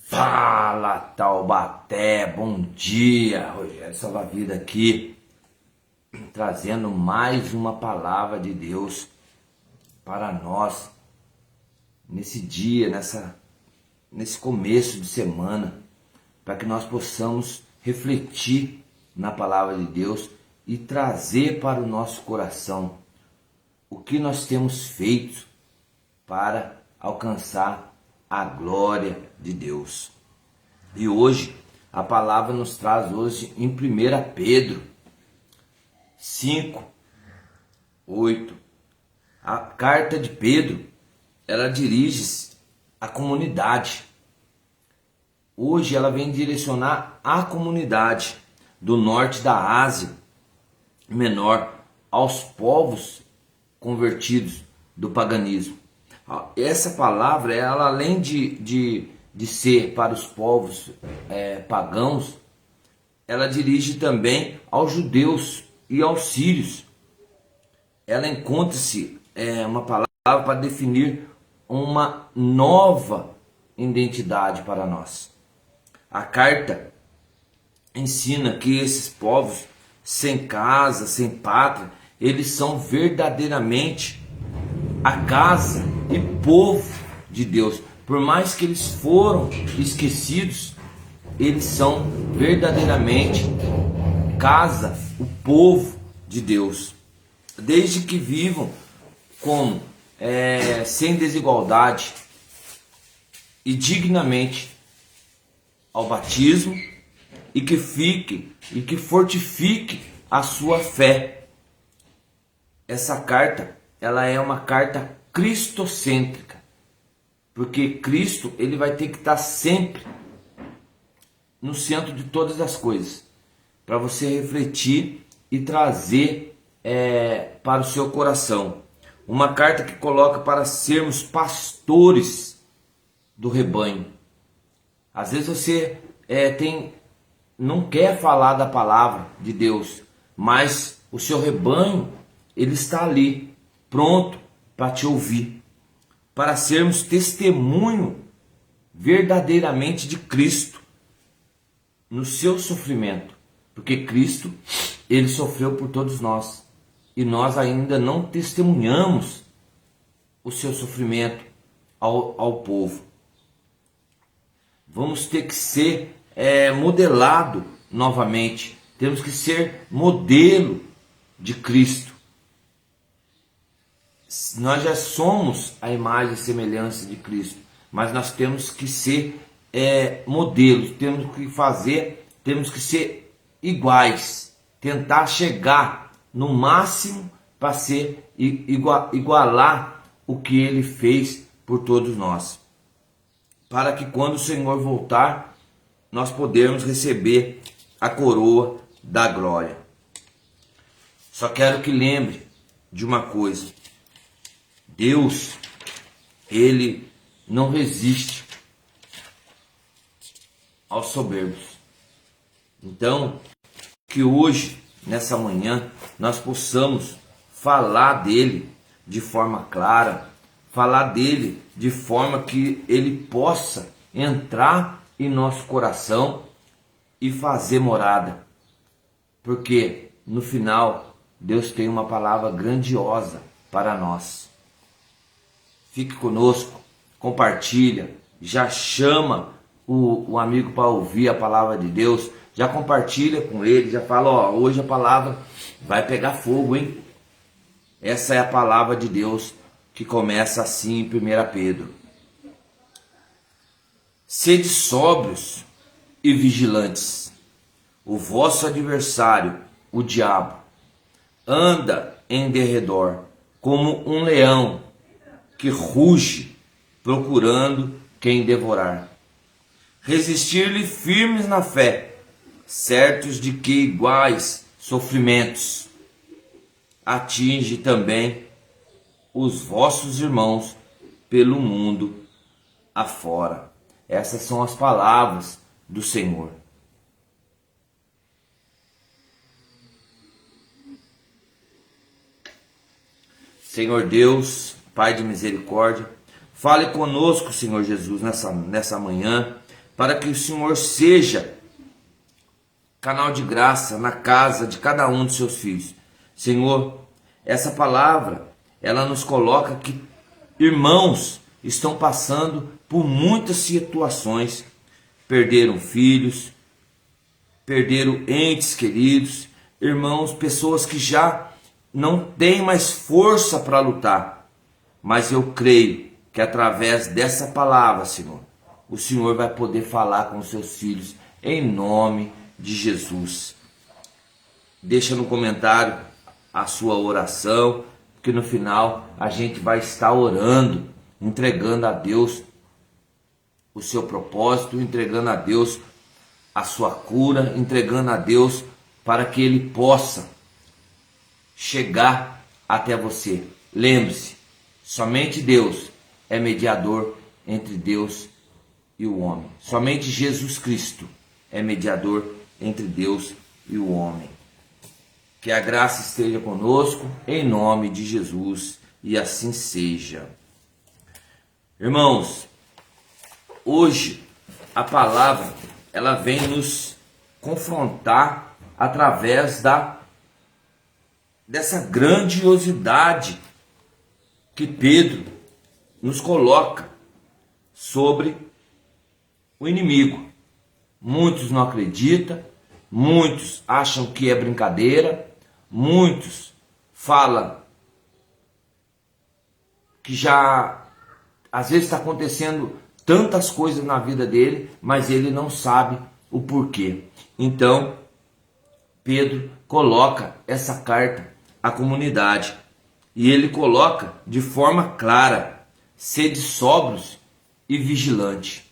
Fala, Taubaté, bom dia, Rogério Salva-Vida aqui, trazendo mais uma palavra de Deus para nós, nesse dia, nesse começo de semana, para que nós possamos refletir na palavra de Deus e trazer para o nosso coração o que nós temos feito para alcançar a glória de Deus. E hoje, a palavra nos traz hoje em 1 Pedro 5, 8. A carta de Pedro, ela dirige-se à comunidade. Hoje ela vem direcionar a comunidade do norte da Ásia Menor, aos povos convertidos do paganismo. Essa palavra, ela além de ser para os povos pagãos, ela dirige também aos judeus e aos sírios. Ela encontra-se uma palavra para definir uma nova identidade para nós. A carta ensina que esses povos sem casa, sem pátria, eles são verdadeiramente a casa e povo de Deus. Por mais que eles foram esquecidos, eles são verdadeiramente casa, o povo de Deus. Desde que vivam como sem desigualdade e dignamente ao batismo, e que fique e que fortifique a sua fé. Essa carta, ela é uma carta cristocêntrica, porque Cristo, ele vai ter que estar sempre no centro de todas as coisas, para você refletir e trazer para o seu coração. Uma carta que coloca para sermos pastores do rebanho. Às vezes você não quer falar da palavra de Deus, mas o seu rebanho, ele está ali, pronto para te ouvir, para sermos testemunho verdadeiramente de Cristo no seu sofrimento, porque Cristo, ele sofreu por todos nós, e nós ainda não testemunhamos o seu sofrimento ao povo. Vamos ter que ser modelado novamente, temos que ser modelo de Cristo. Nós já somos a imagem e semelhança de Cristo, mas nós temos que ser modelos, temos que ser iguais, tentar chegar no máximo para ser igualar o que ele fez por todos nós, para que quando o Senhor voltar, nós podemos receber a coroa da glória. Só quero que lembre de uma coisa: Deus, ele não resiste aos soberbos. Então, que hoje, nessa manhã, nós possamos falar dele de forma clara, falar dele de forma que ele possa entrar em nosso coração e fazer morada. Porque no final, Deus tem uma palavra grandiosa para nós. Fique conosco, compartilha, já chama o amigo para ouvir a palavra de Deus, já compartilha com ele, já fala, hoje a palavra vai pegar fogo, hein? Essa é a palavra de Deus que começa assim em 1 Pedro. Sede sóbrios e vigilantes. O vosso adversário, o diabo, anda em derredor como um leão que ruge, procurando quem devorar. Resistir-lhe firmes na fé, certos de que iguais sofrimentos atinge também os vossos irmãos pelo mundo afora. Essas são as palavras do Senhor. Senhor Deus, Pai de misericórdia, fale conosco, Senhor Jesus, nessa manhã. para que o Senhor seja canal de graça na casa de cada um dos seus filhos. Senhor, essa palavra, ela nos coloca que irmãos estão passando por muitas situações, perderam filhos, perderam entes queridos, irmãos, pessoas que já não têm mais força para lutar, mas eu creio que através dessa palavra, Senhor, o Senhor vai poder falar com os seus filhos, em nome de Jesus. Deixa no comentário a sua oração, porque no final a gente vai estar orando, entregando a Deus o seu propósito, entregando a Deus a sua cura, entregando a Deus para que Ele possa chegar até você. Lembre-se, somente Deus é mediador entre Deus e o homem. Somente Jesus Cristo é mediador entre Deus e o homem. Que a graça esteja conosco, em nome de Jesus, e assim seja. Irmãos, hoje a palavra, ela vem nos confrontar através dessa grandiosidade que Pedro nos coloca sobre o inimigo. Muitos não acreditam, muitos acham que é brincadeira, muitos falam que já às vezes está acontecendo tantas coisas na vida dele, mas ele não sabe o porquê. Então, Pedro coloca essa carta à comunidade e ele coloca de forma clara: sede sóbrios e vigilantes.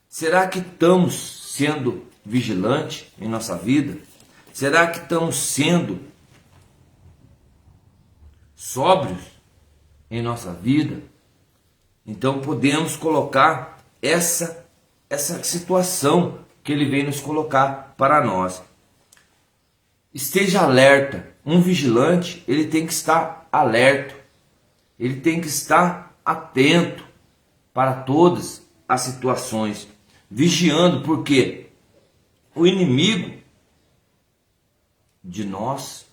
Será que estamos sendo vigilantes em nossa vida? Será que estamos sendo sóbrios em nossa vida? Então podemos colocar essa situação que ele vem nos colocar para nós. Esteja alerta. Um vigilante, ele tem que estar alerta. Ele tem que estar atento para todas as situações. Vigiando, porque o inimigo de nós,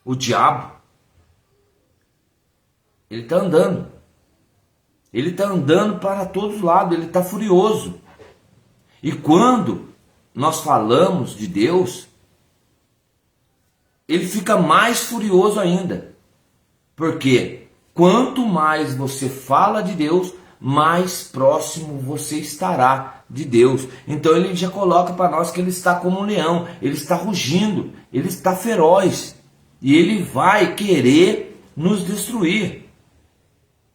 o diabo, ele está andando. Ele está andando para todos os lados, ele está furioso. E quando nós falamos de Deus, ele fica mais furioso ainda. Porque quanto mais você fala de Deus, mais próximo você estará de Deus. Então ele já coloca para nós que ele está como um leão, ele está rugindo, ele está feroz. E ele vai querer nos destruir.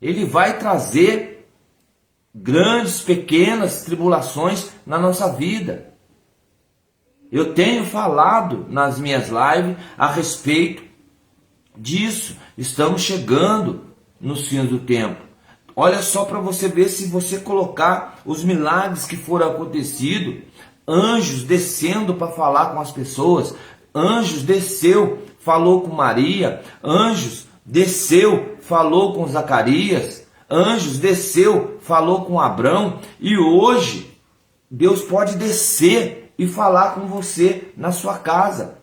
Ele vai trazer grandes, pequenas tribulações na nossa vida. Eu tenho falado nas minhas lives a respeito disso. Estamos chegando nos fins do tempo. Olha só para você ver, se você colocar os milagres que foram acontecidos, anjos descendo para falar com as pessoas, anjos desceu, falou com Maria, anjos desceu, falou com Zacarias, anjos desceu, falou com Abrão, e hoje Deus pode descer e falar com você na sua casa,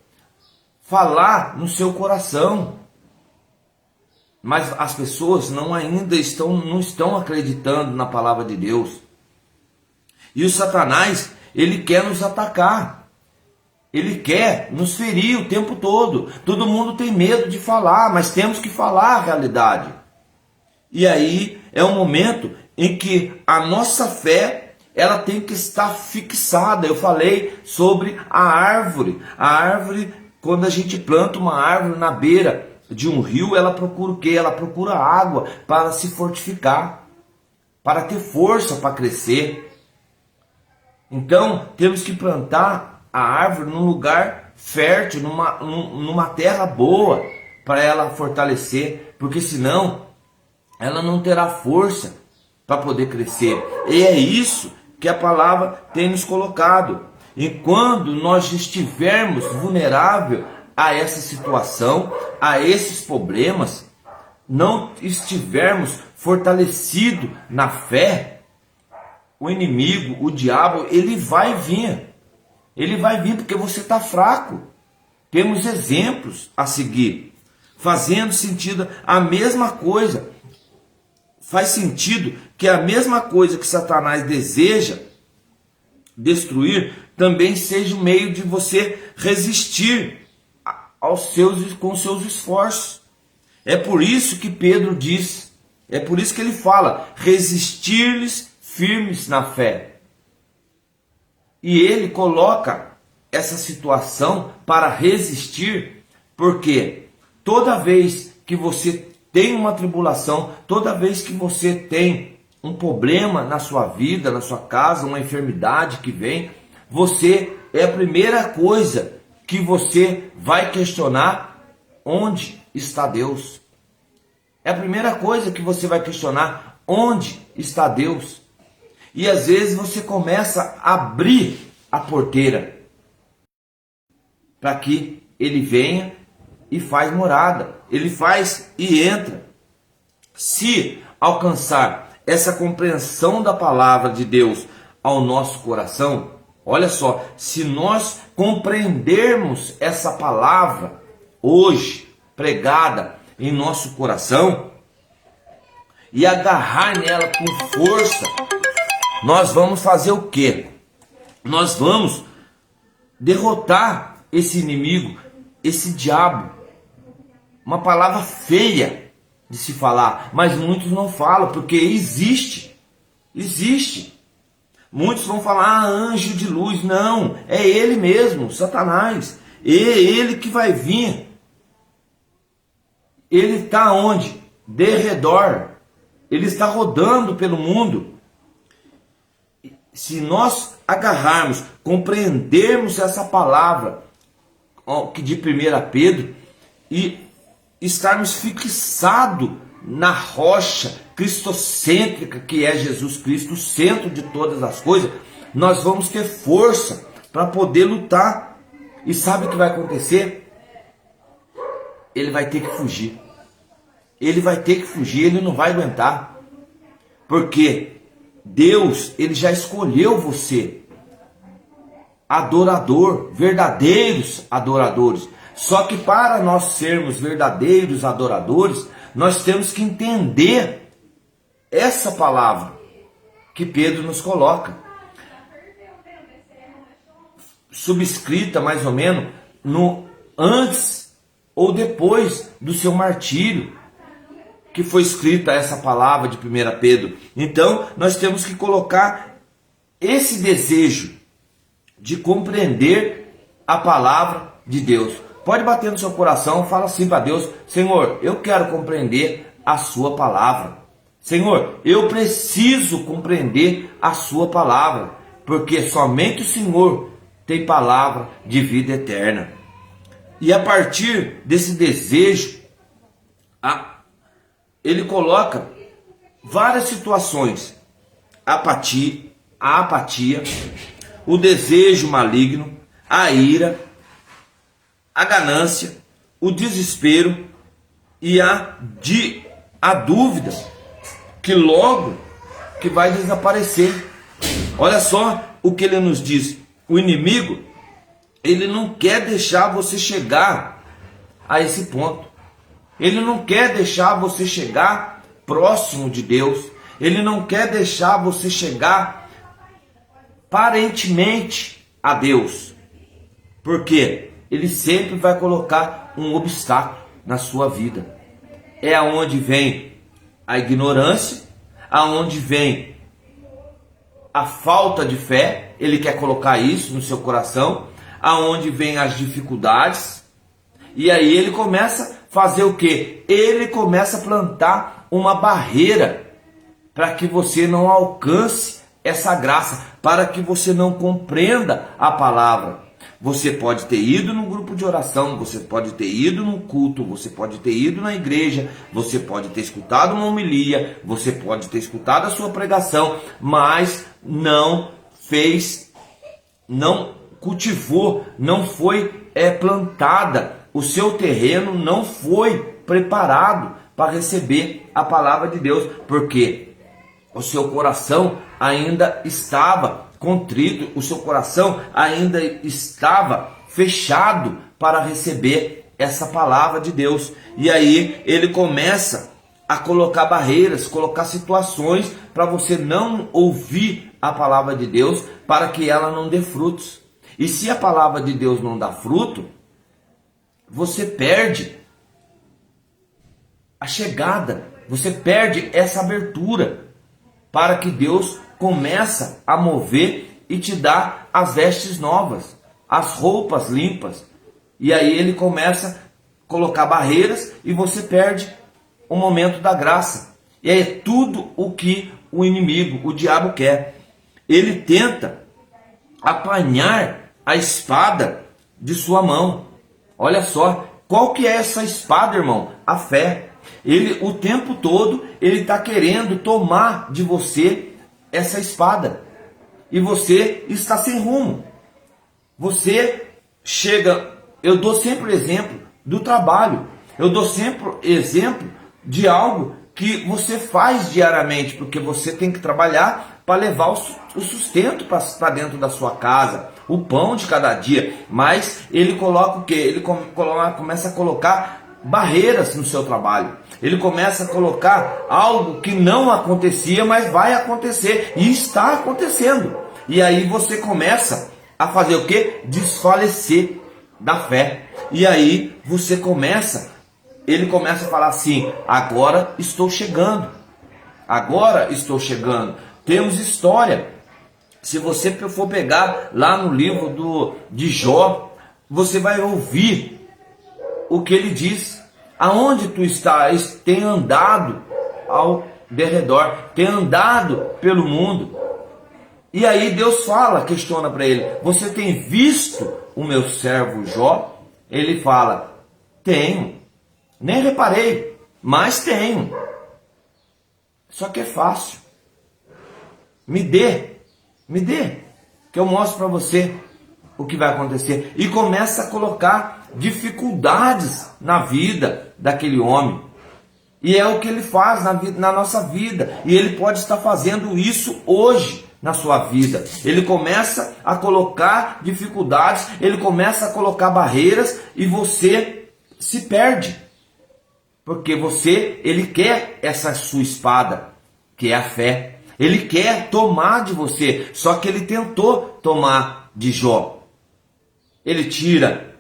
falar no seu coração. Mas as pessoas não estão acreditando na palavra de Deus. E o Satanás, ele quer nos atacar. Ele quer nos ferir o tempo todo. Todo mundo tem medo de falar, mas temos que falar a realidade. E aí é um momento em que a nossa fé, ela tem que estar fixada. Eu falei sobre a árvore. A árvore, quando a gente planta uma árvore na beira de um rio, ela procura o quê? Ela procura água para se fortificar, para ter força para crescer. Então, temos que plantar a árvore num lugar fértil, numa terra boa, para ela fortalecer, porque senão ela não terá força para poder crescer. E é isso que a palavra tem nos colocado. E quando nós estivermos vulneráveis a essa situação, a esses problemas, não estivermos fortalecidos na fé, o inimigo, o diabo, ele vai vir. Ele vai vir porque você está fraco. Temos exemplos a seguir, fazendo sentido a mesma coisa. Faz sentido que a mesma coisa que Satanás deseja destruir também seja o meio de você resistir com seus esforços. É por isso que Pedro diz, é por isso que ele fala, resistir-lhes firmes na fé. E ele coloca essa situação para resistir, porque toda vez que você tem uma tribulação, toda vez que você tem um problema na sua vida, na sua casa, uma enfermidade que vem, você é a primeira coisa que você vai questionar: onde está Deus? É a primeira coisa que você vai questionar: onde está Deus? E às vezes você começa a abrir a porteira para que ele venha e faz morada, ele faz e entra. Se alcançar essa compreensão da palavra de Deus ao nosso coração, olha só, se nós compreendermos essa palavra hoje pregada em nosso coração e agarrar nela com força, nós vamos fazer o quê? Nós vamos derrotar esse inimigo, esse diabo. Uma palavra feia de se falar, mas muitos não falam, porque existe. Muitos vão falar, anjo de luz. Não, é ele mesmo, Satanás. É ele que vai vir. Ele está onde? De redor. Ele está rodando pelo mundo. Se nós agarrarmos, compreendermos essa palavra que de 1 Pedro e estarmos fixados na rocha cristocêntrica que é Jesus Cristo, o centro de todas as coisas, nós vamos ter força para poder lutar. E sabe o que vai acontecer? Ele vai ter que fugir. Ele vai ter que fugir, ele não vai aguentar. Porque Deus, ele já escolheu você, adorador, verdadeiros adoradores. Só que para nós sermos verdadeiros adoradores, nós temos que entender essa palavra que Pedro nos coloca, subscrita mais ou menos no antes ou depois do seu martírio, que foi escrita essa palavra de 1 Pedro. Então nós temos que colocar esse desejo de compreender a palavra de Deus. Pode bater no seu coração, fala assim para Deus: Senhor, eu quero compreender a sua palavra. Senhor, eu preciso compreender a sua palavra, porque somente o Senhor tem palavra de vida eterna. E a partir desse desejo, ele coloca várias situações: a apatia, o desejo maligno, a ira, a ganância, o desespero e a dúvida, que logo que vai desaparecer. Olha só o que ele nos diz: o inimigo, ele não quer deixar você chegar a esse ponto. Ele não quer deixar você chegar próximo de Deus. Ele não quer deixar você chegar parentemente a Deus. Porque ele sempre vai colocar um obstáculo na sua vida. É aonde vem a ignorância, aonde vem a falta de fé. Ele quer colocar isso no seu coração, aonde vem as dificuldades. E aí ele começa a fazer o quê? Ele começa a plantar uma barreira para que você não alcance essa graça, para que você não compreenda a palavra. Você pode ter ido no grupo de oração, você pode ter ido no culto, você pode ter ido na igreja, você pode ter escutado uma homilia, você pode ter escutado a sua pregação, mas não fez, não cultivou, não foi plantada, o seu terreno não foi preparado para receber a palavra de Deus, porque o seu coração ainda estava contrito, o seu coração ainda estava fechado para receber essa palavra de Deus. E aí ele começa a colocar barreiras, colocar situações para você não ouvir a palavra de Deus, para que ela não dê frutos. E se a palavra de Deus não dá fruto, você perde a chegada, você perde essa abertura para que Deus começa a mover e te dar as vestes novas, as roupas limpas. E aí ele começa a colocar barreiras e você perde o momento da graça. E é tudo o que o inimigo, o diabo quer. Ele tenta apanhar a espada de sua mão. Olha só, qual que é essa espada, irmão? A fé. Ele o tempo todo ele está querendo tomar de você essa espada. E você está sem rumo. Você chega, eu dou sempre o exemplo do trabalho. Eu dou sempre exemplo de algo que você faz diariamente, porque você tem que trabalhar para levar o sustento para dentro da sua casa, o pão de cada dia. Mas ele coloca o quê? Ele começa a colocar barreiras no seu trabalho. Ele começa a colocar algo que não acontecia, mas vai acontecer e está acontecendo. E aí você começa a fazer o quê? Desfalecer da fé. E aí você ele começa a falar assim: agora estou chegando. Agora estou chegando. Temos história. Se você for pegar lá no livro de Jó, você vai ouvir o que ele diz. Aonde tu estás? Tem andado ao derredor, tem andado pelo mundo. E aí Deus questiona para ele: você tem visto o meu servo Jó? Ele fala: tenho. Nem reparei, mas tenho. Só que é fácil. Me dê, que eu mostro para você o que vai acontecer. E começa a colocar dificuldades na vida daquele homem. E é o que ele faz na nossa vida. E ele pode estar fazendo isso hoje na sua vida. Ele começa a colocar dificuldades, ele começa a colocar barreiras e você se perde. Porque ele quer essa sua espada, que é a fé. Ele quer tomar de você, só que ele tentou tomar de Jó. Ele tira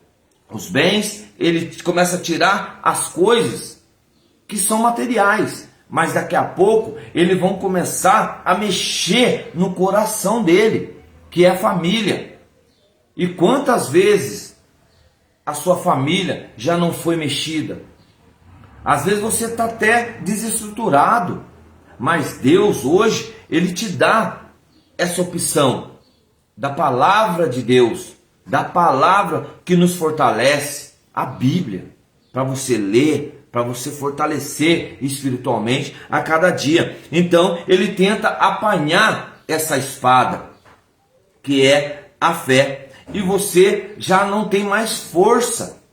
os bens, ele começa a tirar as coisas que são materiais. Mas daqui a pouco, eles vão começar a mexer no coração dele, que é a família. E quantas vezes a sua família já não foi mexida? Às vezes você está até desestruturado, mas Deus hoje, Ele te dá essa opção da palavra de Deus, da palavra que nos fortalece, a Bíblia, para você ler, para você fortalecer espiritualmente a cada dia. Então Ele tenta apanhar essa espada, que é a fé, e você já não tem mais força.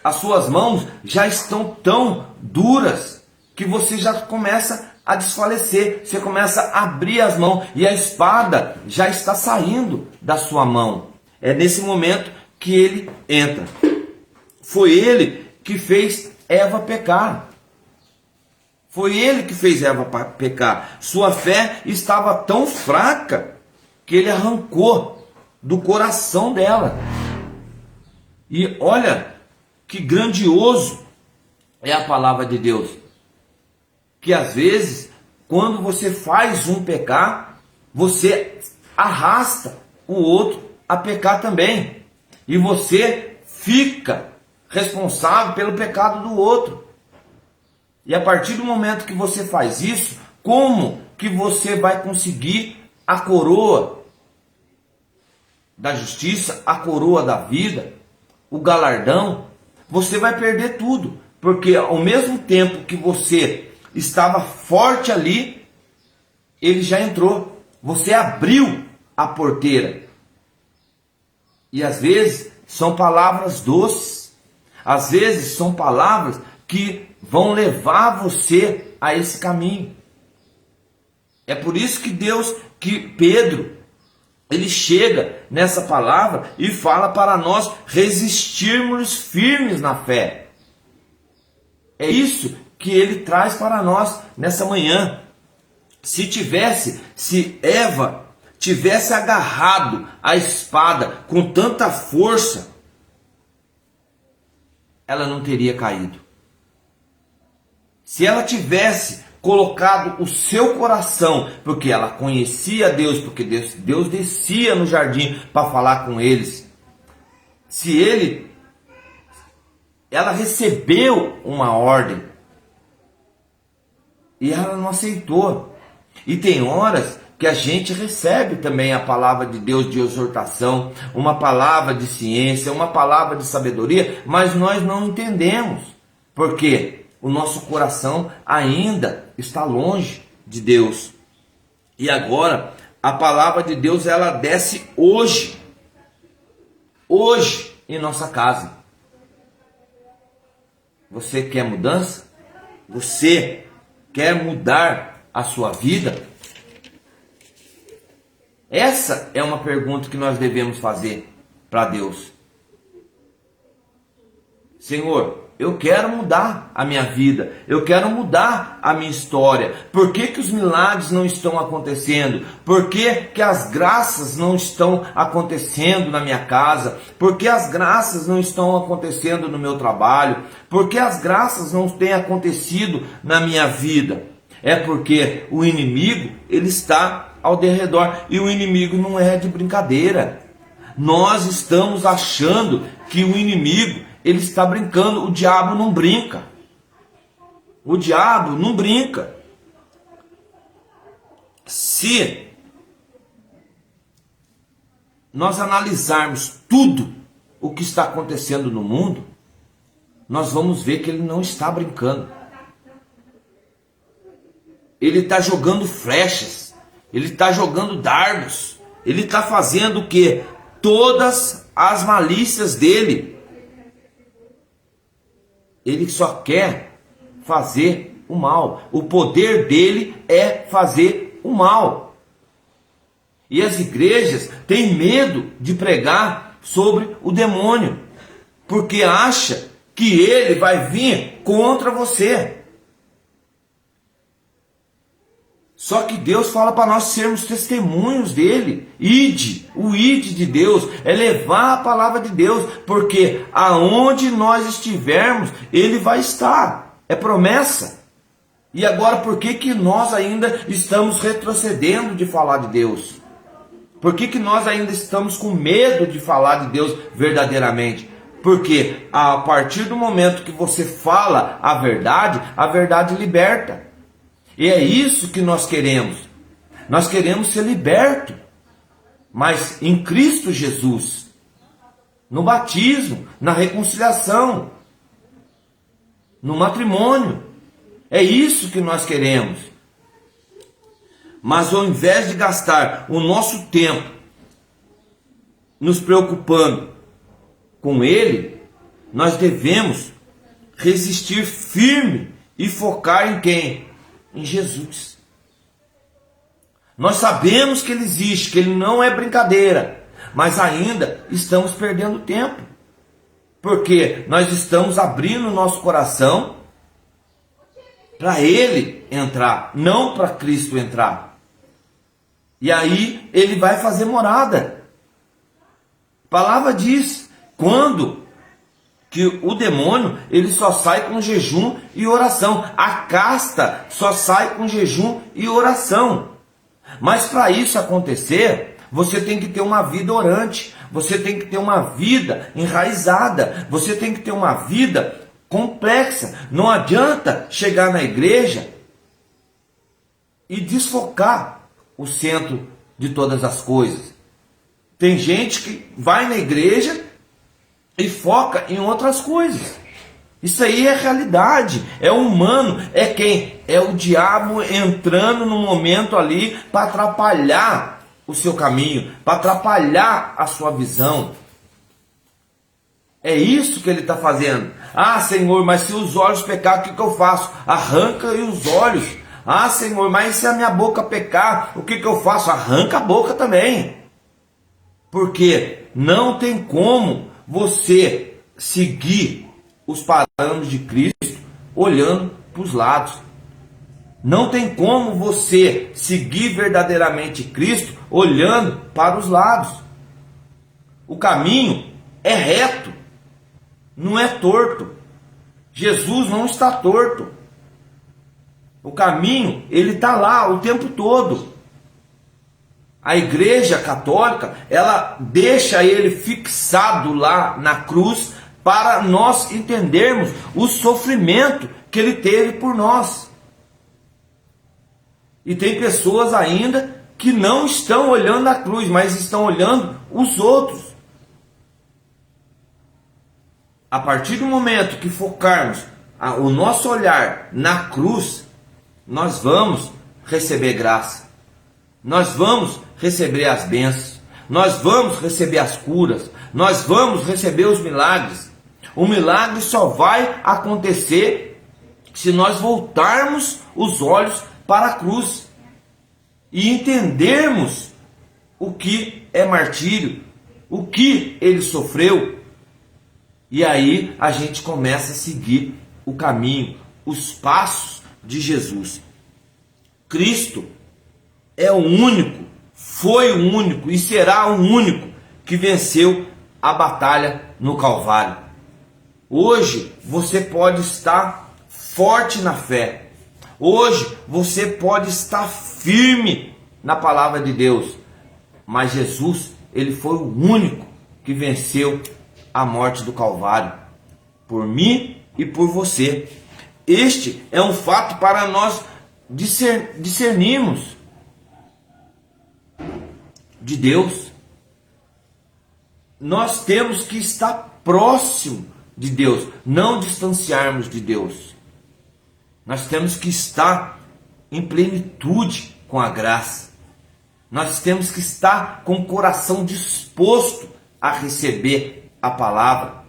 As suas mãos já estão tão duras que você já começa a desfalecer. Você começa a abrir as mãos e a espada já está saindo da sua mão. É nesse momento que ele entra. Foi ele que fez Eva pecar. Foi ele que fez Eva pecar. Sua fé estava tão fraca que ele arrancou do coração dela. E olha que grandioso é a palavra de Deus. Que às vezes, quando você faz um pecar, você arrasta o outro a pecar também. E você fica responsável pelo pecado do outro. E a partir do momento que você faz isso, como que você vai conseguir a coroa da justiça, a coroa da vida, o galardão? Você vai perder tudo, porque ao mesmo tempo que você estava forte ali, ele já entrou. Você abriu a porteira. E às vezes são palavras doces, às vezes são palavras que vão levar você a esse caminho. É por isso que Pedro, ele chega nessa palavra e fala para nós resistirmos firmes na fé. É isso que ele traz para nós nessa manhã. Se Eva tivesse agarrado a espada com tanta força, ela não teria caído. Se ela tivesse colocado o seu coração, porque ela conhecia Deus, porque Deus descia no jardim para falar com eles. Ela recebeu uma ordem e ela não aceitou. E tem horas que a gente recebe também a palavra de Deus de exortação, uma palavra de ciência, uma palavra de sabedoria, mas nós não entendemos. Por quê? O nosso coração ainda está longe de Deus. E agora, a palavra de Deus, ela desce hoje em nossa casa. Você quer mudança? Você quer mudar a sua vida? Essa é uma pergunta que nós devemos fazer para Deus. Senhor, eu quero mudar a minha vida, eu quero mudar a minha história. Por que os milagres não estão acontecendo? Por que as graças não estão acontecendo na minha casa? Por que as graças não estão acontecendo no meu trabalho? Por que as graças não têm acontecido na minha vida? É porque o inimigo, ele está ao derredor, e o inimigo não é de brincadeira. Nós estamos achando que o inimigo, ele está brincando. O diabo não brinca. O diabo não brinca. Se nós analisarmos tudo o que está acontecendo no mundo, nós vamos ver que ele não está brincando. Ele está jogando flechas, ele está jogando dardos, ele está fazendo o quê? Todas as malícias dele. Ele só quer fazer o mal. O poder dele é fazer o mal. E as igrejas têm medo de pregar sobre o demônio, porque acha que ele vai vir contra você. Só que Deus fala para nós sermos testemunhos dele. O ide de Deus é levar a palavra de Deus, porque aonde nós estivermos, ele vai estar. É promessa. E agora, por que nós ainda estamos retrocedendo de falar de Deus? Por que nós ainda estamos com medo de falar de Deus verdadeiramente? Porque a partir do momento que você fala a verdade liberta. E é isso que nós queremos. Nós queremos ser libertos, mas em Cristo Jesus, no batismo, na reconciliação, no matrimônio. É isso que nós queremos. Mas ao invés de gastar o nosso tempo nos preocupando com Ele, nós devemos resistir firme e focar em quem? Em Jesus. Nós sabemos que Ele existe, que Ele não é brincadeira, mas ainda estamos perdendo tempo, porque nós estamos abrindo o nosso coração para Ele entrar, não para Cristo entrar. E aí Ele vai fazer morada. A palavra diz, quando que o demônio, ele só sai com jejum e oração. A casta só sai com jejum e oração. Mas para isso acontecer, você tem que ter uma vida orante. Você tem que ter uma vida enraizada. Você tem que ter uma vida complexa. Não adianta chegar na igreja e desfocar o centro de todas as coisas. Tem gente que vai na igreja e foca em outras coisas. Isso aí é realidade, é humano. É quem? É o diabo entrando no momento ali para atrapalhar o seu caminho, para atrapalhar a sua visão. É isso que ele está fazendo. Ah, Senhor, mas se os olhos pecar, o que eu faço? Arranca os olhos. Ah, Senhor, mas se a minha boca pecar, o que eu faço? Arranca a boca também. Porque não tem como você seguir os parâmetros de Cristo olhando para os lados. Não tem como você seguir verdadeiramente Cristo olhando para os lados. O caminho é reto, não é torto. Jesus não está torto. O caminho, ele está lá o tempo todo. A Igreja Católica, ela deixa ele fixado lá na cruz para nós entendermos o sofrimento que ele teve por nós. E tem pessoas ainda que não estão olhando a cruz, mas estão olhando os outros. A partir do momento que focarmos o nosso olhar na cruz, nós vamos receber graça. Nós vamos receber as bênçãos. Nós vamos receber as curas. Nós vamos receber os milagres. O milagre só vai acontecer se nós voltarmos os olhos para a cruz e entendermos o que é martírio, o que ele sofreu. E aí a gente começa a seguir o caminho, os passos de Jesus. Cristo é o único, foi o único e será o único que venceu a batalha no Calvário. Hoje você pode estar forte na fé. Hoje você pode estar firme na palavra de Deus. Mas Jesus, ele foi o único que venceu a morte do Calvário, por mim e por você. Este é um fato para nós discernirmos de Deus. Nós temos que estar próximo de Deus, não distanciarmos de Deus. Nós temos que estar em plenitude com a graça. Nós temos que estar com o coração disposto a receber a palavra.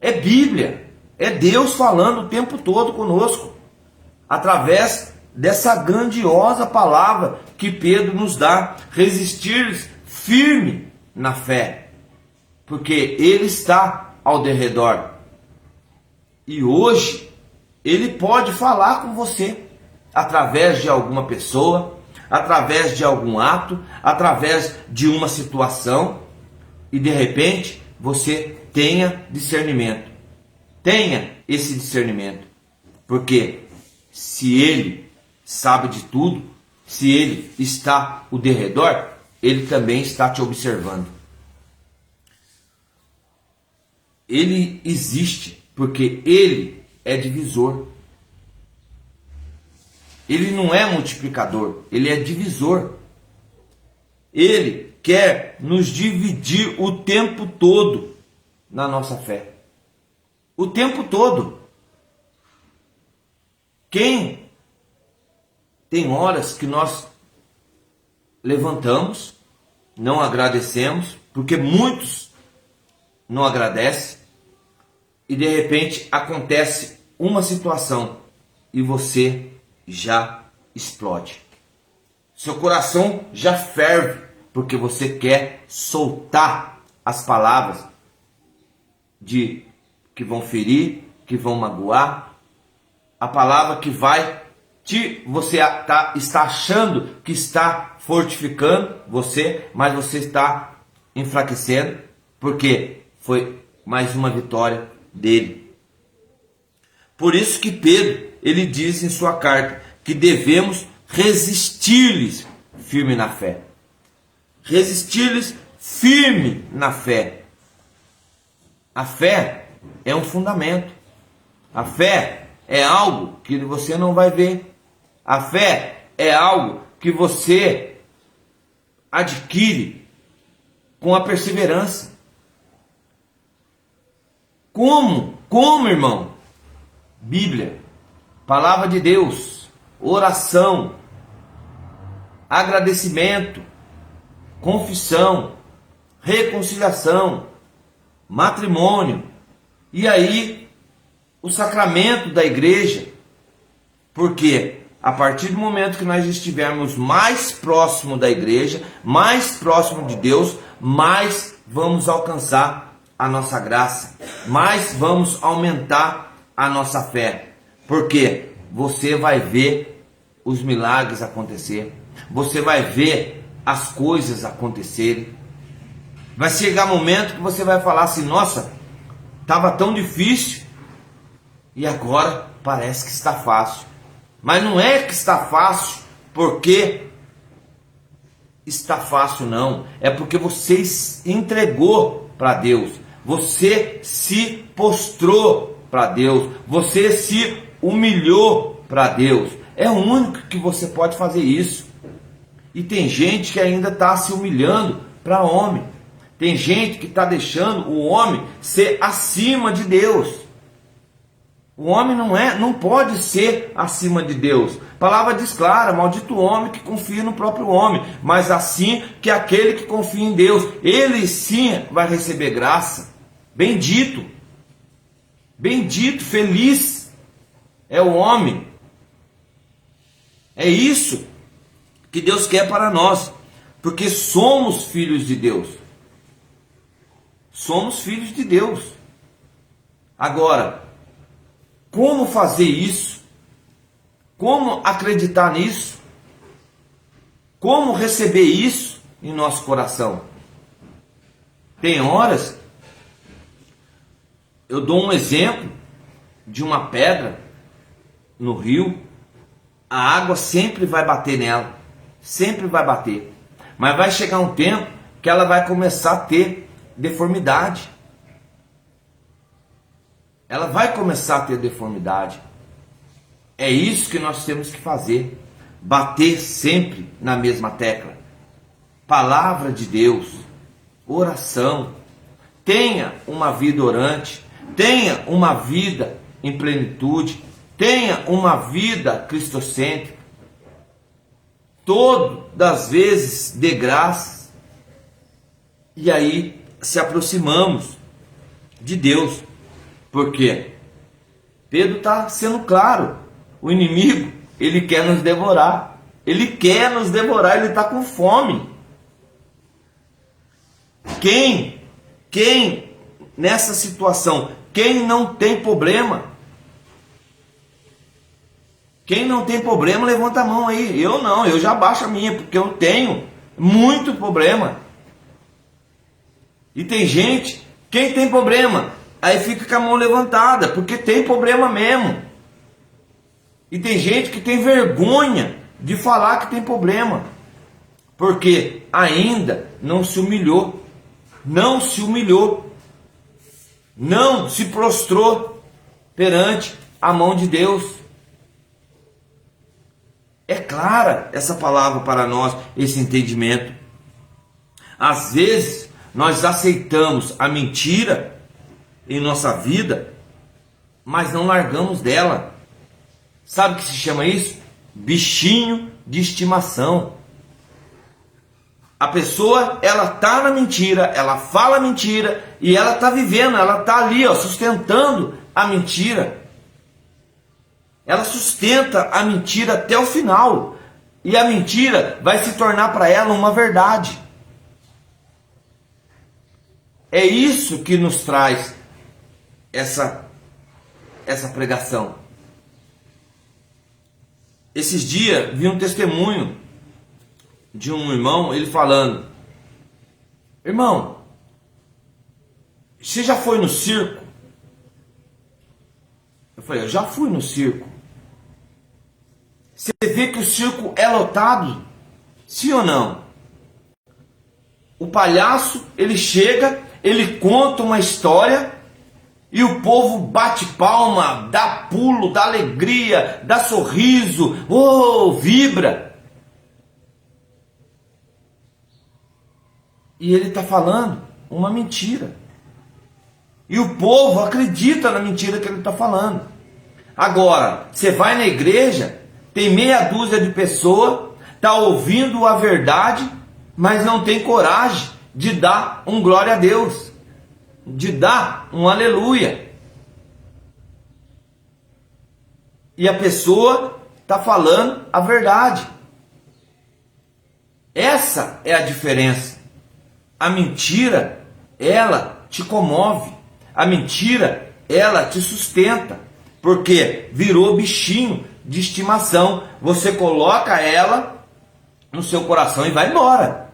É Bíblia, é Deus falando o tempo todo conosco, através dessa grandiosa palavra que Pedro nos dá, resistir firme na fé, porque ele está ao derredor. E hoje ele pode falar com você através de alguma pessoa, através de algum ato, através de uma situação. E de repente você tenha discernimento. Tenha esse discernimento. Porque se ele sabe de tudo, se ele está ao derredor, ele também está te observando. Ele existe porque ele é divisor. Ele não é multiplicador, ele é divisor. Ele quer nos dividir o tempo todo na nossa fé. O tempo todo. Tem horas que nós levantamos, não agradecemos, porque muitos não agradecem, e de repente acontece uma situação e você já explode. Seu coração já ferve, porque você quer soltar as palavras que vão ferir, que vão magoar, a palavra que vai você está achando que está fortificando você, mas você está enfraquecendo, porque foi mais uma vitória dele. Por isso que Pedro, ele diz em sua carta que devemos resistir-lhes firme na fé. Resistir-lhes firme na fé. A fé é um fundamento. A fé é algo que você não vai ver. A fé é algo que você adquire com a perseverança. Como? Como, irmão? Bíblia, palavra de Deus, oração, agradecimento, confissão, reconciliação, matrimônio, e aí o sacramento da igreja, Porque a partir do momento que nós estivermos mais próximo da igreja, mais próximo de Deus, mais vamos alcançar a nossa graça, mais vamos aumentar a nossa fé. Porque você vai ver os milagres acontecer, você vai ver as coisas acontecerem. Vai chegar momento que você vai falar assim: nossa, estava tão difícil e agora parece que está fácil. Mas não é que está fácil porque está fácil, não. É porque você entregou para Deus, você se prostrou para Deus, você se humilhou para Deus. É o único que você pode fazer isso. E tem gente que ainda está se humilhando para homem. Tem gente que está deixando o homem ser acima de Deus. O homem não pode ser acima de Deus. A palavra diz clara: maldito o homem que confia no próprio homem, mas assim que aquele que confia em Deus, ele sim vai receber graça. Bendito, bendito, feliz é o homem. É isso que Deus quer para nós, porque somos filhos de Deus. Somos filhos de Deus. Agora, como fazer isso? Como acreditar nisso? Como receber isso em nosso coração? Tem horas, eu dou um exemplo de uma pedra no rio. A água sempre vai bater nela, sempre vai bater. Mas vai chegar um tempo que ela vai começar a ter deformidade. Ela vai começar a ter deformidade. É isso que nós temos que fazer. Bater sempre na mesma tecla. Palavra de Deus, oração. Tenha uma vida orante, tenha uma vida em plenitude, tenha uma vida cristocêntrica. Todas as vezes dê graças. E aí se aproximamos de Deus. Porque Pedro está sendo claro: o inimigo, ele quer nos devorar. Ele quer nos devorar, ele está com fome. Quem nessa situação, quem não tem problema? Quem não tem problema, levanta a mão aí. Eu não, eu já baixo a minha, porque eu tenho muito problema. E tem gente, quem tem problema, aí fica com a mão levantada, porque tem problema mesmo. E tem gente que tem vergonha de falar que tem problema, porque ainda não se humilhou, não se humilhou, não se prostrou perante a mão de Deus. É clara essa palavra para nós, esse entendimento. Às vezes nós aceitamos a mentira em nossa vida, mas não largamos dela. Sabe o que se chama isso? Bichinho de estimação. A pessoa, ela está na mentira, ela fala mentira e ela está vivendo, ela está ali, sustentando a mentira. Ela sustenta a mentira até o final. E a mentira vai se tornar para ela uma verdade. É isso que nos traz essa pregação. Esses dias vi um testemunho de um irmão, ele falando: irmão, você já foi no circo? Eu falei: eu já fui no circo. Você vê que o circo é lotado? Sim ou não? O palhaço, ele chega, ele conta uma história e o povo bate palma, dá pulo, dá alegria, dá sorriso, vibra. E ele está falando uma mentira. E o povo acredita na mentira que ele está falando. Agora, você vai na igreja, tem meia dúzia de pessoas, está ouvindo a verdade, mas não tem coragem de dar um glória a Deus, de dar um aleluia. E a pessoa está falando a verdade. Essa é a diferença. A mentira, ela te comove. A mentira, ela te sustenta. Porque virou bichinho de estimação. Você coloca ela no seu coração e vai embora.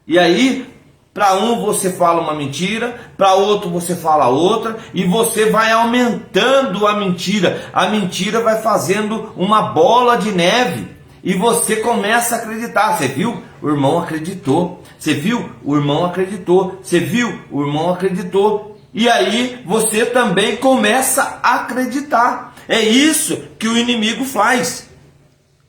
E aí, para um você fala uma mentira, para outro você fala outra, e você vai aumentando a mentira. A mentira vai fazendo uma bola de neve, e você começa a acreditar. Você viu? O irmão acreditou. Você viu? O irmão acreditou. Você viu? O irmão acreditou. E aí você também começa a acreditar. É isso que o inimigo faz.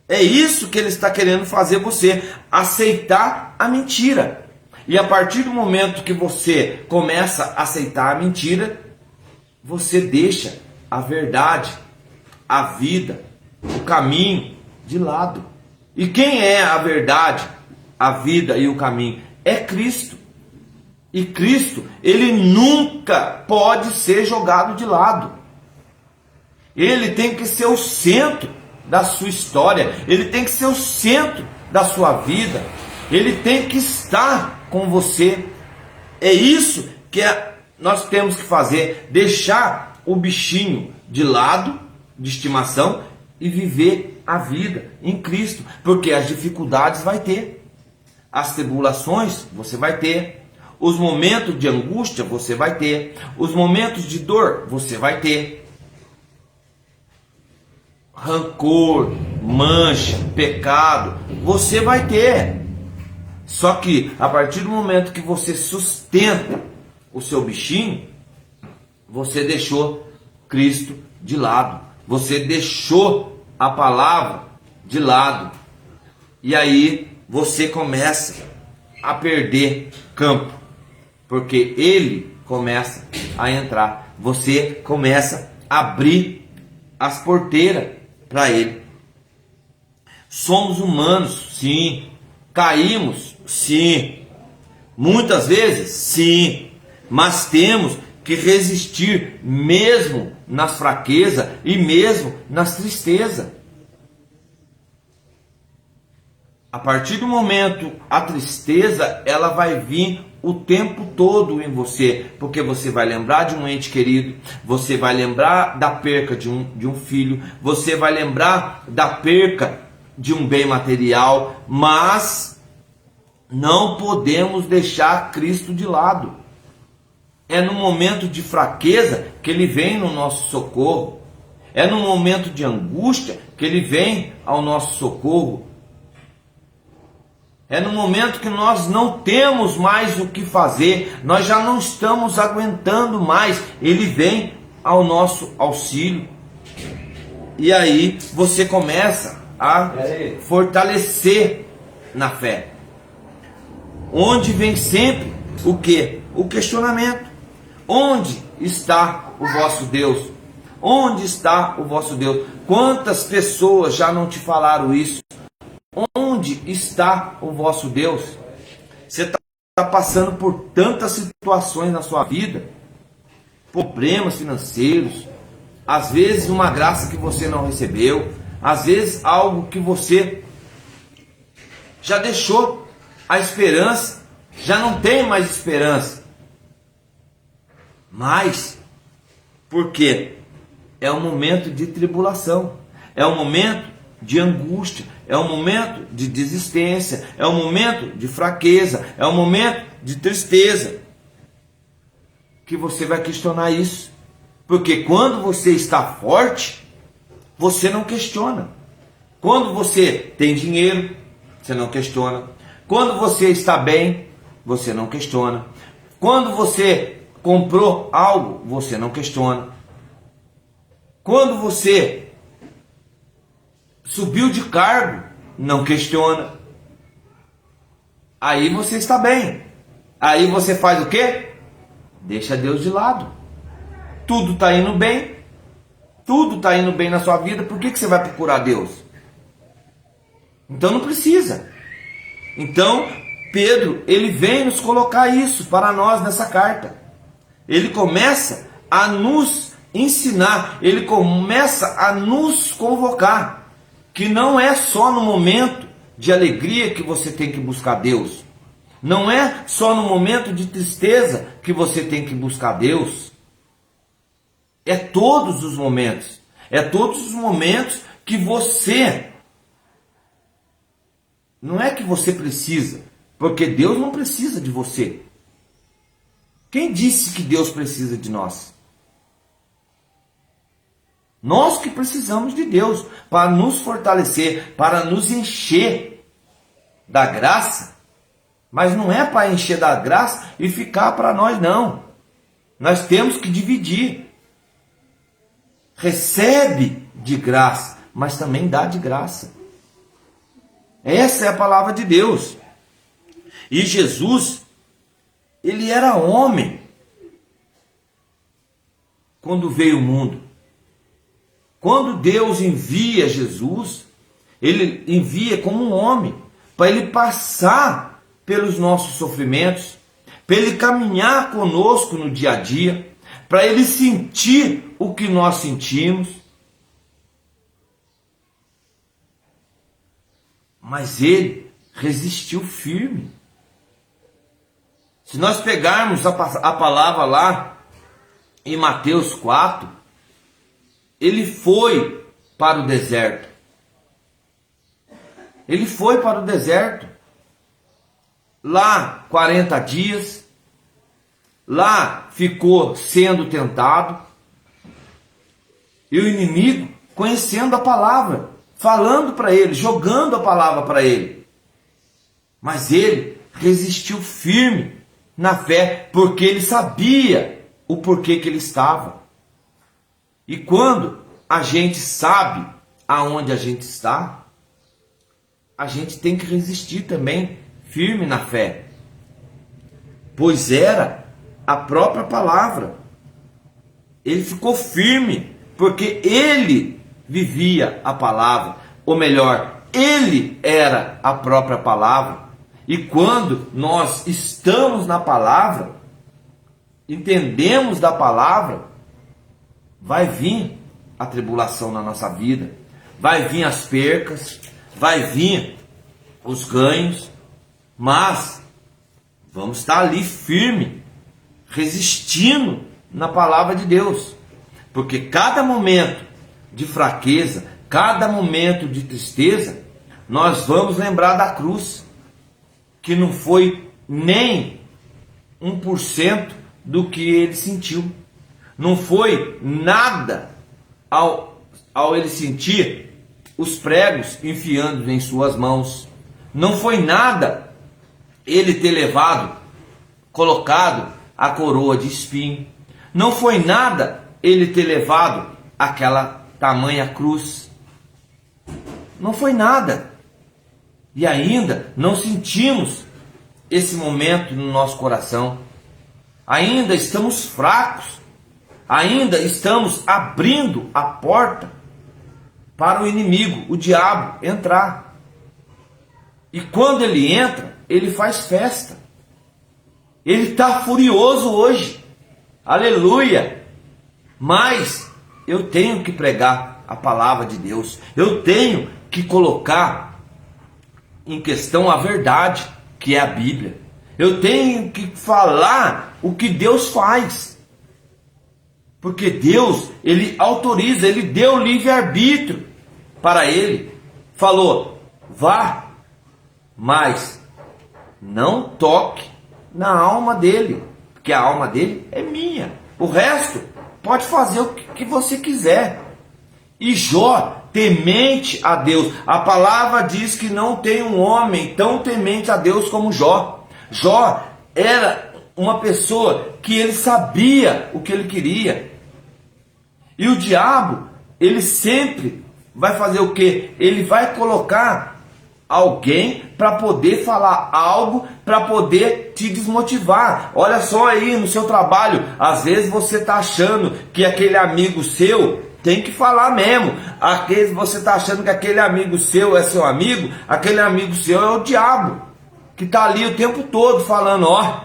É isso que ele está querendo fazer você aceitar a mentira. E a partir do momento que você começa a aceitar a mentira, você deixa a verdade, a vida, o caminho de lado. E quem é a verdade, a vida e o caminho? É Cristo. E Cristo, ele nunca pode ser jogado de lado. Ele tem que ser o centro da sua história. Ele tem que ser o centro da sua vida. Ele tem que estar com você. É isso que nós temos que fazer. Deixar o bichinho de lado, de estimação, e viver a vida em Cristo. Porque as dificuldades vai ter. As tribulações você vai ter. Os momentos de angústia você vai ter. Os momentos de dor você vai ter. Rancor, mancha, pecado, você vai ter. Só que a partir do momento que você sustenta o seu bichinho, você deixou Cristo de lado. Você deixou a palavra de lado. E aí você começa a perder campo. Porque ele começa a entrar. Você começa a abrir as porteiras para ele. Somos humanos, sim. Caímos, sim. Muitas vezes, sim. Mas temos que resistir mesmo nas fraquezas e mesmo nas tristezas. A partir do momento, a tristeza, ela vai vir o tempo todo em você, porque você vai lembrar de um ente querido, você vai lembrar da perca de um filho, você vai lembrar da perca de um bem material, mas não podemos deixar Cristo de lado. É no momento de fraqueza que ele vem no nosso socorro, é no momento de angústia que ele vem ao nosso socorro. É no momento que nós não temos mais o que fazer, nós já não estamos aguentando mais, ele vem ao nosso auxílio. E aí você começa a fortalecer na fé. Onde vem sempre o quê? O questionamento. Onde está o vosso Deus? Onde está o vosso Deus? Quantas pessoas já não te falaram isso? Onde está o vosso Deus? Você está passando por tantas situações na sua vida, problemas financeiros, às vezes uma graça que você não recebeu, às vezes algo que você já deixou a esperança, já não tem mais esperança. Mas, por quê? É um momento de tribulação, é um momento de angústia, é um momento de desistência, é um momento de fraqueza, é um momento de tristeza, que você vai questionar isso. Porque quando você está forte, você não questiona. Quando você tem dinheiro, você não questiona. Quando você está bem, você não questiona. Quando você comprou algo, você não questiona. Quando você subiu de cargo, não questiona. Aí você está bem. Aí você faz o quê? Deixa Deus de lado. Tudo está indo bem. Tudo está indo bem na sua vida. Por que você vai procurar Deus? Então não precisa. Então Pedro, ele vem nos colocar isso para nós nessa carta. Ele começa a nos ensinar. Ele começa a nos convocar. que não é só no momento de alegria que você tem que buscar Deus. Não é só no momento de tristeza que você tem que buscar Deus. É todos os momentos. É todos os momentos que você... Não é que você precisa, porque Deus não precisa de você. Quem disse que Deus precisa de nós? Nós que precisamos de Deus para nos fortalecer, para nos encher da graça. Mas não é para encher da graça e ficar para nós, não. Nós temos que dividir. Recebe de graça, mas também dá de graça. Essa é a palavra de Deus. E Jesus, ele era homem quando veio ao mundo. Quando Deus envia Jesus, ele envia como um homem, para ele passar pelos nossos sofrimentos, para ele caminhar conosco no dia a dia, para ele sentir o que nós sentimos. Mas ele resistiu firme. Se nós pegarmos a palavra lá em Mateus 4, ele foi para o deserto. Ele foi para o deserto. Lá 40 dias. Lá ficou sendo tentado. E o inimigo conhecendo a palavra, falando para ele, jogando a palavra para ele. Mas ele resistiu firme na fé, porque ele sabia o porquê que ele estava. E quando a gente sabe aonde a gente está, a gente tem que resistir também firme na fé. Pois era a própria palavra. Ele ficou firme porque ele vivia a palavra, ou melhor, ele era a própria palavra. E quando nós estamos na palavra, entendemos da palavra, vai vir a tribulação na nossa vida, vai vir as percas, vai vir os ganhos, mas vamos estar ali firme, resistindo na palavra de Deus, porque cada momento de fraqueza, cada momento de tristeza, nós vamos lembrar da cruz, que não foi nem 1% do que ele sentiu. Não foi nada ao ele sentir os pregos enfiando em suas mãos. Não foi nada ele ter levado, colocado a coroa de espinho. Não foi nada ele ter levado aquela tamanha cruz. Não foi nada. E ainda não sentimos esse momento no nosso coração. Ainda estamos fracos. Ainda estamos abrindo a porta para o inimigo, o diabo, entrar. E quando ele entra, ele faz festa. Ele está furioso hoje. Aleluia! Mas eu tenho que pregar a palavra de Deus. Eu tenho que colocar em questão a verdade, que é a Bíblia. Eu tenho que falar o que Deus faz. Porque Deus, ele autoriza, ele deu livre-arbítrio para ele. Falou, vá, mas não toque na alma dele, porque a alma dele é minha. O resto, pode fazer o que você quiser. E Jó, temente a Deus. A palavra diz que não tem um homem tão temente a Deus como Jó. Jó era uma pessoa que ele sabia o que ele queria. E o diabo, ele sempre vai fazer o quê? Ele vai colocar alguém para poder falar algo, para poder te desmotivar. Olha só aí no seu trabalho, às vezes você está achando que aquele amigo seu tem que falar mesmo. Às vezes você está achando que aquele amigo seu é seu amigo, aquele amigo seu é o diabo, que está ali o tempo todo falando, ó,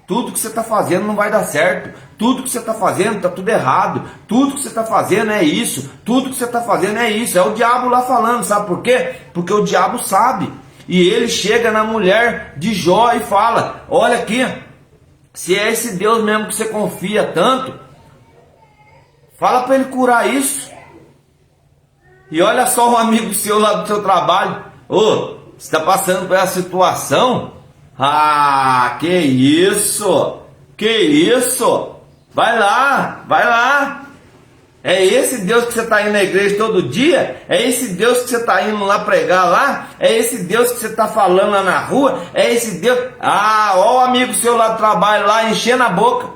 tudo que você está fazendo não vai dar certo, tudo que você está fazendo está tudo errado, tudo que você está fazendo é isso, tudo que você está fazendo é isso. É o diabo lá falando, sabe por quê? Porque o diabo sabe. E ele chega na mulher de Jó e fala: olha aqui, se é esse Deus mesmo que você confia tanto, fala para ele curar isso. E olha só um amigo seu lá do seu trabalho: ô, você está passando por essa situação? Ah, que isso? Que isso? Vai lá. É esse Deus que você está indo na igreja todo dia? É esse Deus que você está indo lá pregar lá? É esse Deus que você está falando lá na rua? É esse Deus... Ah, ó o amigo seu lá do trabalho lá enchendo a boca.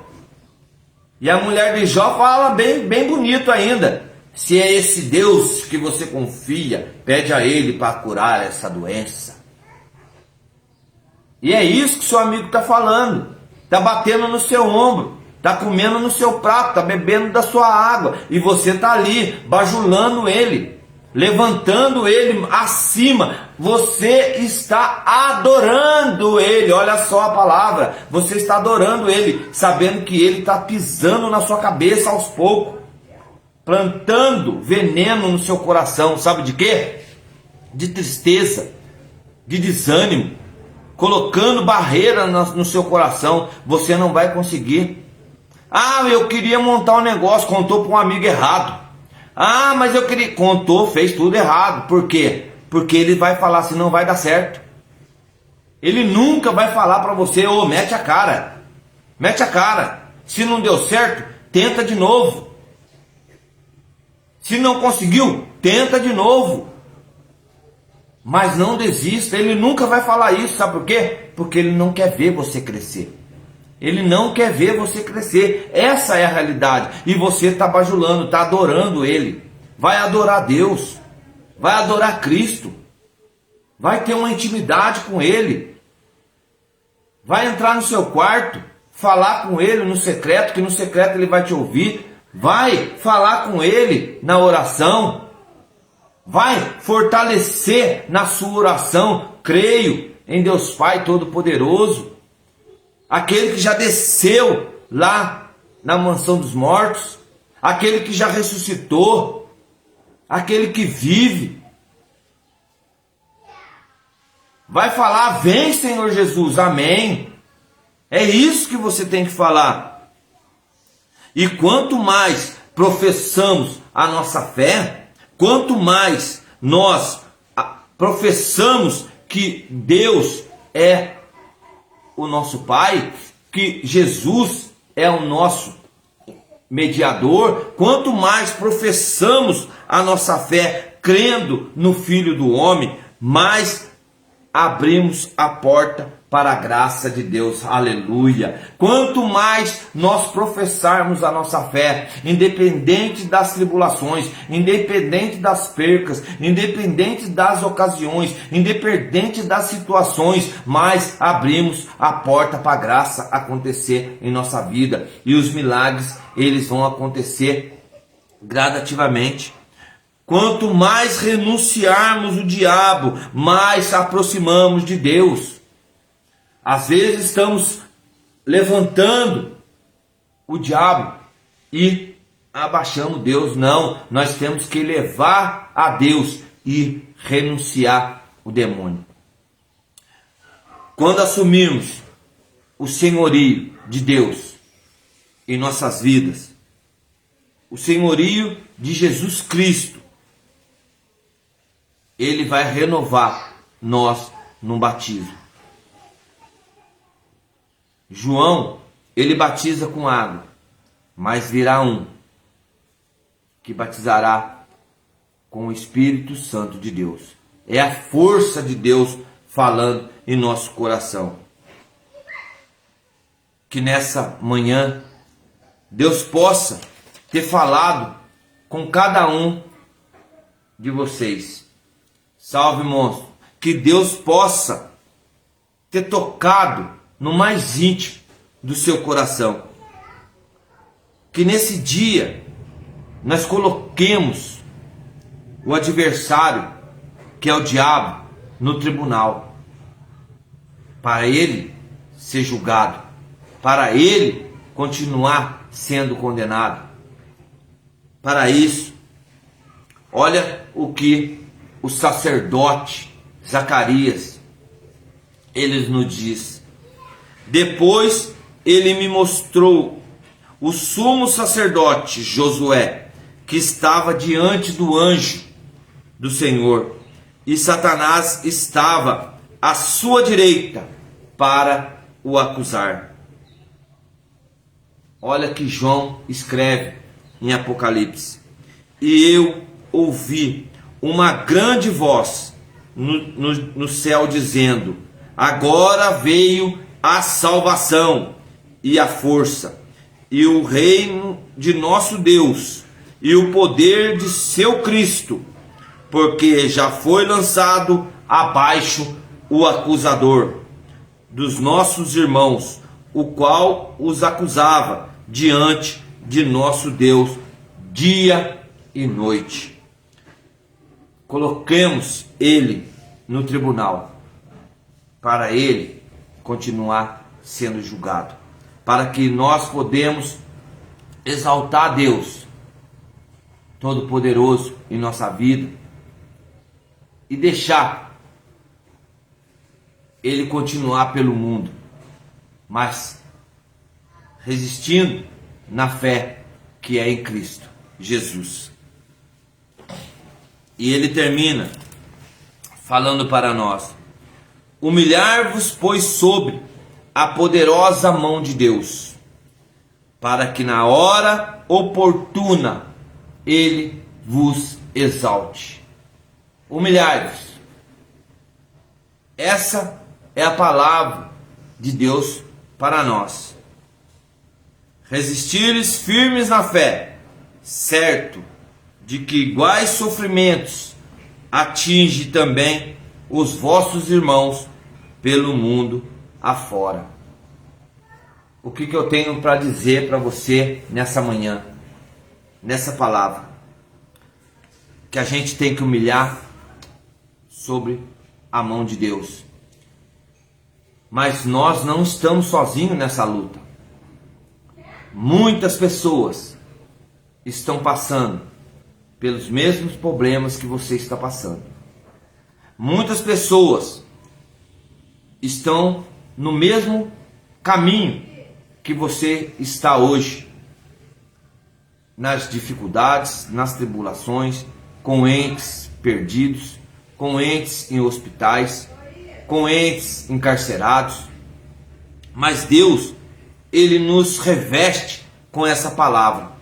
E a mulher de Jó fala bem bonito ainda: se é esse Deus que você confia, pede a ele para curar essa doença. E é isso que seu amigo está falando. Está batendo no seu ombro, está comendo no seu prato, está bebendo da sua água, e você está ali bajulando ele, levantando ele acima. Você está adorando ele. Olha só a palavra: você está adorando ele, sabendo que ele está pisando na sua cabeça aos poucos, plantando veneno no seu coração. Sabe de quê? De tristeza, de desânimo, colocando barreira no seu coração. Você não vai conseguir. Ah, eu queria montar um negócio, contou para um amigo errado. Ah, mas eu queria... Contou, fez tudo errado. Por quê? Porque ele vai falar assim: não vai dar certo. Ele nunca vai falar para você: ô, mete a cara. Mete a cara. Se não deu certo, tenta de novo. Se não conseguiu, tenta de novo. Mas não desista. Ele nunca vai falar isso. Sabe por quê? Porque ele não quer ver você crescer. Ele não quer ver você crescer. Essa é a realidade. E você está bajulando, está adorando ele. Vai adorar Deus. Vai adorar Cristo. Vai ter uma intimidade com ele. Vai entrar no seu quarto, falar com ele no secreto, que no secreto ele vai te ouvir. Vai falar com ele na oração. Vai fortalecer na sua oração. Creio em Deus Pai Todo-Poderoso, aquele que já desceu lá na mansão dos mortos, aquele que já ressuscitou, aquele que vive. Vai falar: vem, Senhor Jesus, amém. É isso que você tem que falar. E quanto mais professamos a nossa fé, quanto mais nós professamos que Deus é o nosso Pai, que Jesus é o nosso mediador, quanto mais professamos a nossa fé crendo no Filho do Homem, mais abrimos a porta para a graça de Deus. Aleluia! Quanto mais nós professarmos a nossa fé, independente das tribulações, independente das percas, independente das ocasiões, independente das situações, mais abrimos a porta para a graça acontecer em nossa vida. E os milagres, eles vão acontecer gradativamente. Quanto mais renunciarmos o diabo, mais aproximamos de Deus. Às vezes estamos levantando o diabo e abaixamos Deus. Não, nós temos que levar a Deus e renunciar o demônio. Quando assumirmos o senhorio de Deus em nossas vidas, o senhorio de Jesus Cristo, ele vai renovar nós num batismo. João, ele batiza com água, mas virá um que batizará com o Espírito Santo de Deus. É a força de Deus falando em nosso coração. Que nessa manhã Deus possa ter falado com cada um de vocês. Salve, monstro. Que Deus possa ter tocado no mais íntimo do seu coração. Que nesse dia nós coloquemos o adversário, que é o diabo, no tribunal, para ele ser julgado, para ele continuar sendo condenado. Para isso, olha o que o sacerdote Zacarias, ele nos diz. Depois ele me mostrou o sumo sacerdote Josué, que estava diante do anjo do Senhor, e Satanás estava à sua direita para o acusar. Olha que João escreve em Apocalipse. E eu ouvi uma grande voz no céu dizendo: agora veio a salvação e a força e o reino de nosso Deus e o poder de seu Cristo, porque já foi lançado abaixo o acusador dos nossos irmãos, o qual os acusava diante de nosso Deus dia e noite. Coloquemos ele no tribunal, para ele continuar sendo julgado, para que nós podemos exaltar Deus Todo-Poderoso em nossa vida e deixar ele continuar pelo mundo, mas resistindo na fé que é em Cristo Jesus. E ele termina falando para nós: humilhar-vos, pois, sob a poderosa mão de Deus, para que na hora oportuna ele vos exalte. Humilhai-vos. Essa é a palavra de Deus para nós. Resistires firmes na fé, certo de que iguais sofrimentos atinge também os vossos irmãos pelo mundo afora. O que eu tenho para dizer para você nessa manhã, nessa palavra? Que a gente tem que humilhar sobre a mão de Deus. Mas nós não estamos sozinhos nessa luta. Muitas pessoas estão passando pelos mesmos problemas que você está passando. Muitas pessoas estão no mesmo caminho que você está hoje, nas dificuldades, nas tribulações, com entes perdidos, com entes em hospitais, com entes encarcerados. Mas Deus, ele nos reveste com essa palavra: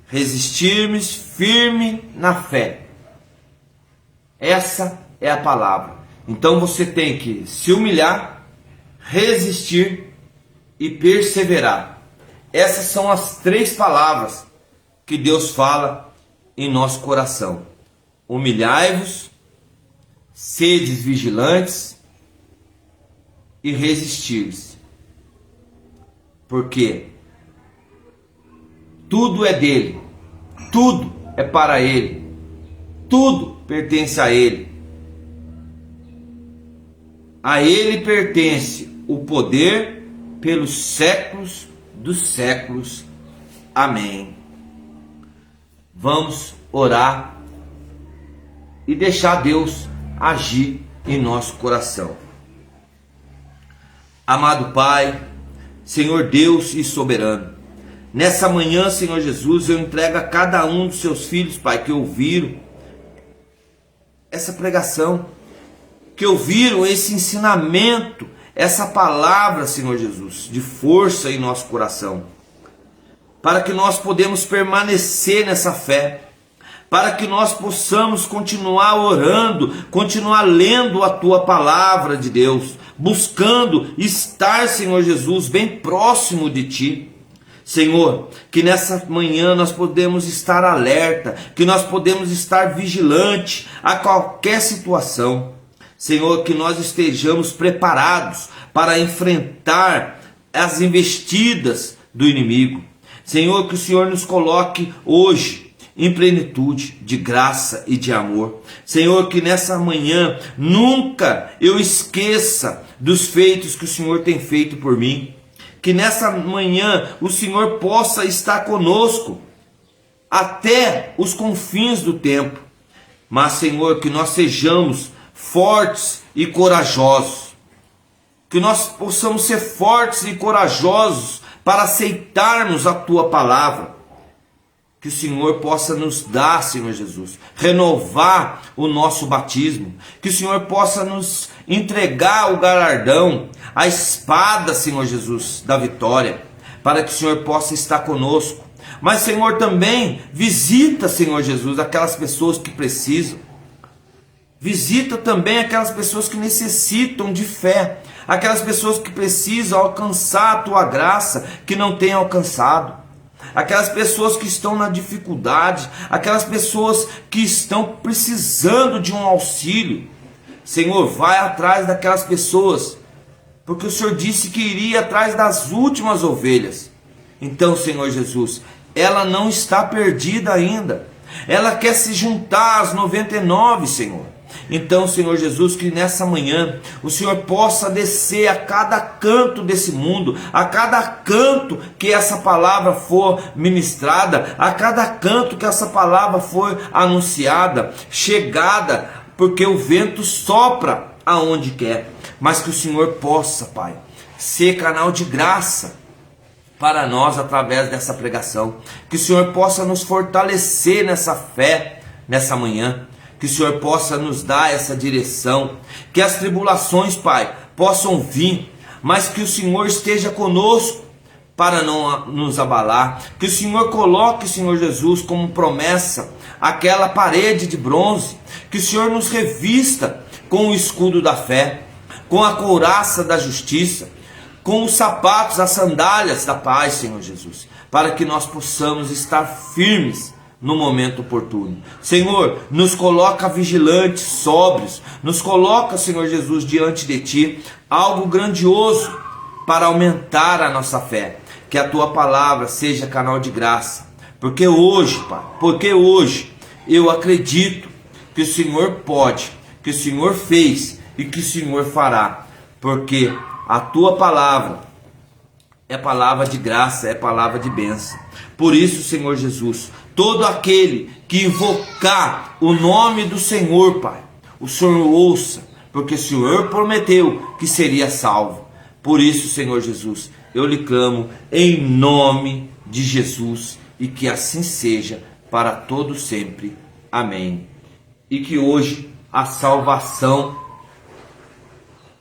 resistirmos firme na fé. Essa é a palavra. Então você tem que se humilhar, resistir e perseverar. Essas são as 3 palavras que Deus fala em nosso coração: humilhai-vos, sedes vigilantes e resistir. Porque tudo é dele, tudo é para ele, tudo pertence a ele. A ele pertence o poder pelos séculos dos séculos. Amém. Vamos orar e deixar Deus agir em nosso coração. Amado Pai, Senhor Deus e soberano, nessa manhã, Senhor Jesus, eu entrego a cada um dos seus filhos, Pai, que ouviram essa pregação, que ouviram esse ensinamento, essa palavra, Senhor Jesus, de força em nosso coração, para que nós podemos permanecer nessa fé, para que nós possamos continuar orando, continuar lendo a Tua palavra de Deus, buscando estar, Senhor Jesus, bem próximo de Ti. Senhor, que nessa manhã nós podemos estar alerta, que nós podemos estar vigilante a qualquer situação. Senhor, que nós estejamos preparados para enfrentar as investidas do inimigo. Senhor, que o Senhor nos coloque hoje em plenitude de graça e de amor. Senhor, que nessa manhã nunca eu esqueça dos feitos que o Senhor tem feito por mim. que nessa manhã o Senhor possa estar conosco até os confins do tempo. Mas, Senhor, que nós sejamos fortes e corajosos, que nós possamos ser fortes e corajosos para aceitarmos a Tua palavra. Que o Senhor possa nos dar, Senhor Jesus, renovar o nosso batismo. Que o Senhor possa nos entregar o galardão, a espada, Senhor Jesus, da vitória, para que o Senhor possa estar conosco. Mas, Senhor, também visita, Senhor Jesus, aquelas pessoas que precisam. Visita também aquelas pessoas que necessitam de fé, aquelas pessoas que precisam alcançar a Tua graça, que não têm alcançado. Aquelas pessoas que estão na dificuldade, aquelas pessoas que estão precisando de um auxílio. Senhor, vai atrás daquelas pessoas, porque o Senhor disse que iria atrás das últimas ovelhas. Então, Senhor Jesus, ela não está perdida ainda, ela quer se juntar às 99, Senhor. Então, Senhor Jesus, que nessa manhã o Senhor possa descer a cada canto desse mundo, a cada canto que essa palavra for ministrada, a cada canto que essa palavra for anunciada, chegada, porque o vento sopra aonde quer, mas que o Senhor possa, Pai, ser canal de graça para nós através dessa pregação, que o Senhor possa nos fortalecer nessa fé nessa manhã, que o Senhor possa nos dar essa direção, que as tribulações, Pai, possam vir, mas que o Senhor esteja conosco para não nos abalar, que o Senhor coloque, Senhor Jesus, como promessa, aquela parede de bronze, que o Senhor nos revista com o escudo da fé, com a couraça da justiça, com os sapatos, as sandálias da paz, Senhor Jesus, para que nós possamos estar firmes no momento oportuno. Senhor, nos coloca vigilantes, sóbrios, nos coloca, Senhor Jesus, diante de Ti, algo grandioso para aumentar a nossa fé, que a Tua palavra seja canal de graça, porque hoje, Pai, eu acredito que o Senhor pode, que o Senhor fez e que o Senhor fará, porque a Tua palavra é palavra de graça, é palavra de bênção. Por isso, Senhor Jesus, todo aquele que invocar o nome do Senhor, Pai, o Senhor ouça, porque o Senhor prometeu que seria salvo. Por isso, Senhor Jesus, eu lhe clamo em nome de Jesus, e que assim seja para todo sempre. Amém. E que hoje a salvação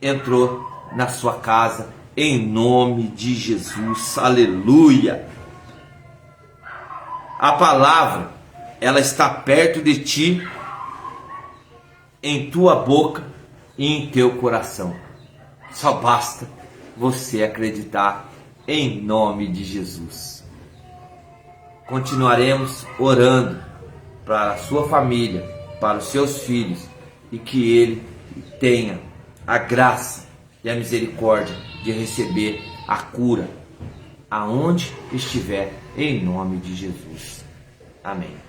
entrou na sua casa, em nome de Jesus. Aleluia. A palavra, ela está perto de ti, em tua boca e em teu coração. Só basta você acreditar, em nome de Jesus. Continuaremos orando para a sua família, para os seus filhos, e que ele tenha a graça e a misericórdia de receber a cura aonde estiver, em nome de Jesus. Amém.